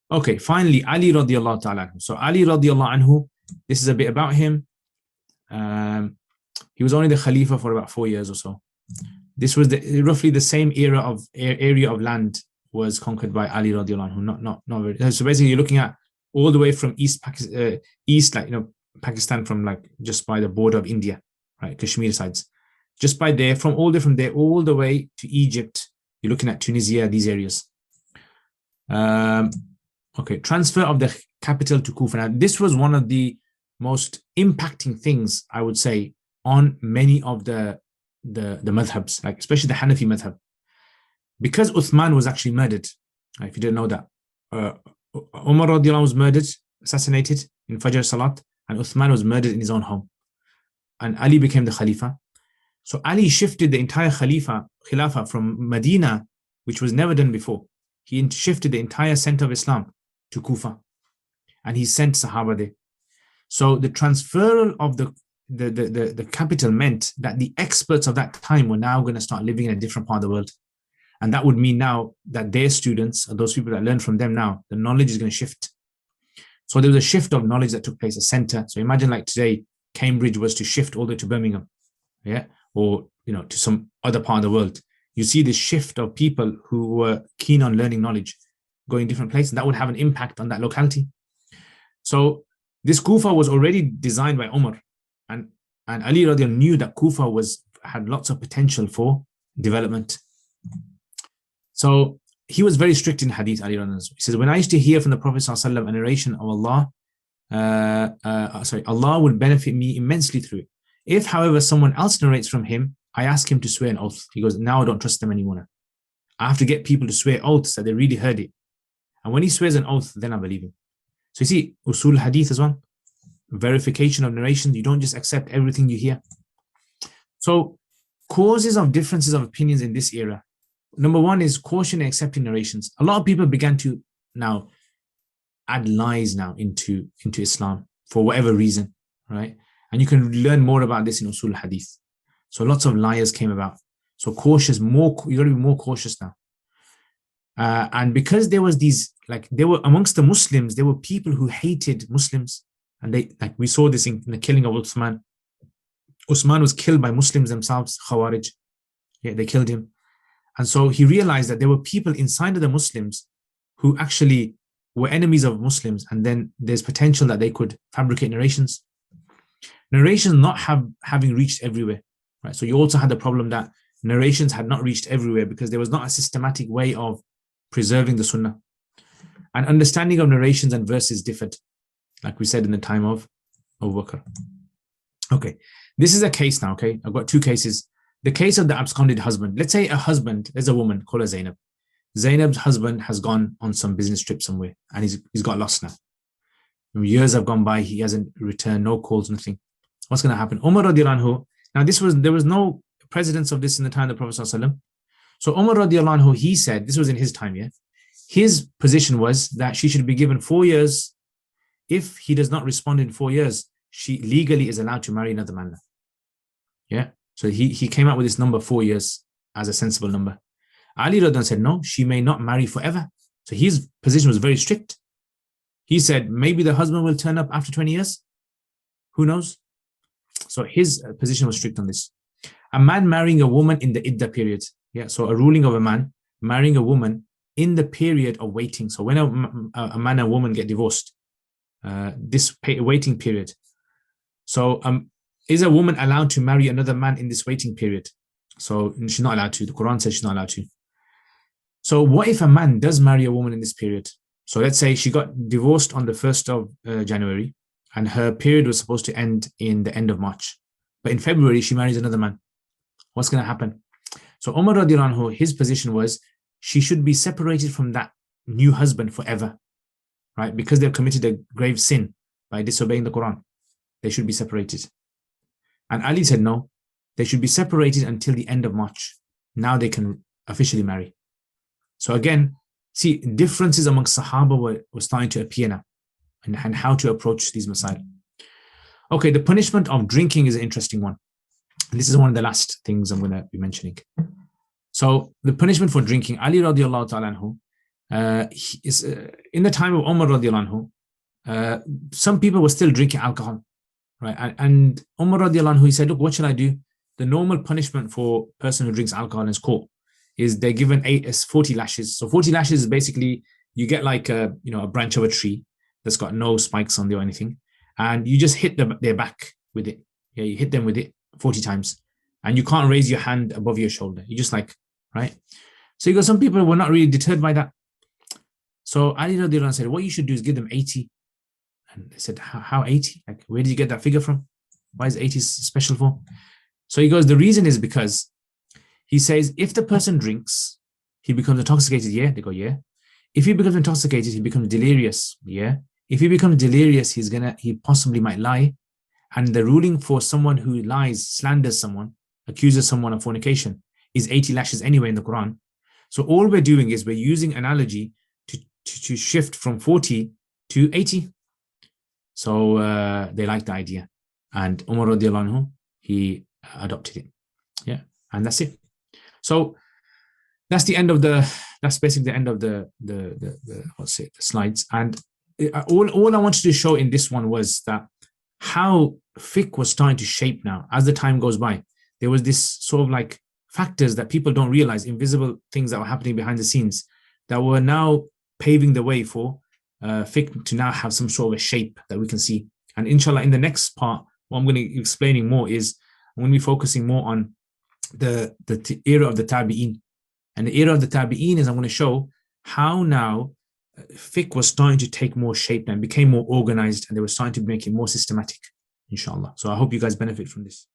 Okay, finally, Ali radiallahu ta'ala anhu. So Ali radiallahu anhu, this is a bit about him. He was only the Khalifa for about 4 years or so. This was roughly the same area of land was conquered by Ali radiallahu anhu. Not very. So basically, you're looking at all the way from East Pakistan, Pakistan from like just by the border of India, right, Kashmir sides, just by there, from there all the way to Egypt. You're looking at Tunisia, these areas. Okay, transfer of the capital to Kufa. Now, this was one of the most impacting things, I would say, on many of the madhabs, like especially the Hanafi madhab, because Uthman was actually murdered. If you didn't know that, Umar radiallahu was murdered, assassinated in Fajr Salat, and Uthman was murdered in his own home, and Ali became the Khalifa. So Ali shifted the entire Khilafah from Medina, which was never done before. He shifted the entire center of Islam to Kufa, and he sent Sahaba there. So the transfer of the capital meant that the experts of that time were now going to start living in a different part of the world. And that would mean now that their students, or those people that learn from them now, the knowledge is going to shift. So there was a shift of knowledge that took place, a center. So imagine like today, Cambridge was to shift all the way to Birmingham, or to some other part of the world. You see this shift of people who were keen on learning knowledge, going different places. That would have an impact on that locality. So this Kufa was already designed by Umar, and Ali radiallahu knew that Kufa had lots of potential for development. So he was very strict in hadith, Ali radiallahu. He says, when I used to hear from the Prophet ﷺ a narration of Allah, Allah will benefit me immensely through it. If, however, someone else narrates from him, I ask him to swear an oath. He goes, now I don't trust them anymore. I have to get people to swear oaths that they really heard it. And when he swears an oath, then I believe him. So you see, usul hadith as well, verification of narrations. You don't just accept everything you hear. So causes of differences of opinions in this era. Number one is caution in accepting narrations. A lot of people began to now add lies now into Islam for whatever reason, right? And you can learn more about this in usul hadith. So lots of liars came about. So cautious, you got to be more cautious now. And because there was there were amongst the Muslims, there were people who hated Muslims. And we saw this in the killing of Uthman. Uthman was killed by Muslims themselves, Khawarij. Yeah, they killed him. And so he realized that there were people inside of the Muslims who actually were enemies of Muslims. And then there's potential that they could fabricate narrations. Narrations not having reached everywhere. Right? So you also had the problem that narrations had not reached everywhere because there was not a systematic way of preserving the Sunnah. And understanding of narrations and verses differed, like we said in the time of Abu Bakr. Okay, this is a case now, okay? I've got two cases. The case of the absconded husband. Let's say there's a woman, call her Zainab. Zainab's husband has gone on some business trip somewhere and he's got lost now. Years have gone by, he hasn't returned, no calls, nothing. What's going to happen? Umar radiallahu anhu, now there was no precedence of this in the time of the Prophet ﷺ. So Umar radiallahu anhu, he said, this was in his time, yeah? His position was that she should be given 4 years. If he does not respond in 4 years, she legally is allowed to marry another man. Yeah? So he came out with this number 4 years as a sensible number. Ali radiallahu anhu said, no, she may not marry forever. So his position was very strict. He said, maybe the husband will turn up after 20 years. Who knows? So his position was strict on this. A man marrying a woman in the idda period. Yeah, so a ruling of a man marrying a woman in the period of waiting. So when a man and a woman get divorced, this waiting period. So is a woman allowed to marry another man in this waiting period? So she's not allowed to. The Quran says she's not allowed to. So what if a man does marry a woman in this period? So let's say she got divorced on the 1st of January and her period was supposed to end in the end of March. But in February, she marries another man. What's going to happen? So Umar radiallahu anhu, his position was she should be separated from that new husband forever, right? Because they've committed a grave sin by disobeying the Quran. They should be separated. And Ali said, no, they should be separated until the end of March. Now they can officially marry. So again, see, differences amongst Sahaba were starting to appear now and how to approach these masail. Okay, the punishment of drinking is an interesting one. And this is one of the last things I'm going to be mentioning. So the punishment for drinking, Ali radiallahu ta'ala anhu, In the time of Umar radiallahu anhu, some people were still drinking alcohol, right? And Umar radiallahu anhu, he said, look, what should I do? The normal punishment for a person who drinks alcohol and is caught is they're given 40 lashes. So 40 lashes is basically, you get like a branch of a tree that's got no spikes on there or anything, and you just hit their back with it. Yeah, you hit them with it 40 times, and you can't raise your hand above your shoulder. You just like, right? So you go, some people were not really deterred by that. So Ali radiallahu anhu said, what you should do is give them 80. And they said, how 80? Like, where did you get that figure from? Why is 80 special for? So he goes, the reason is because he says, if the person drinks, he becomes intoxicated. Yeah. They go, yeah. If he becomes intoxicated, he becomes delirious. Yeah. If he becomes delirious, he possibly might lie. And the ruling for someone who lies, slanders someone, accuses someone of fornication is 80 lashes anyway in the Quran. So all we're doing is we're using analogy to shift from 40 to 80. So they liked the idea. And Umar radiallahu anhu, he adopted it. Yeah. And that's it. So that's the end of that's basically the end of the slides. And all I wanted to show in this one was that how fiqh was starting to shape now as the time goes by. There was this sort of like factors that people don't realize, invisible things that were happening behind the scenes that were now paving the way for fiqh to now have some sort of a shape that we can see. And inshallah, in the next part, what I'm going to be explaining more is I'm going to be focusing more on the era of the tabi'in. And the era of the tabi'in is I'm going to show how now fiqh was starting to take more shape and became more organized, and they were starting to make it more systematic, inshallah. So I hope you guys benefit from this.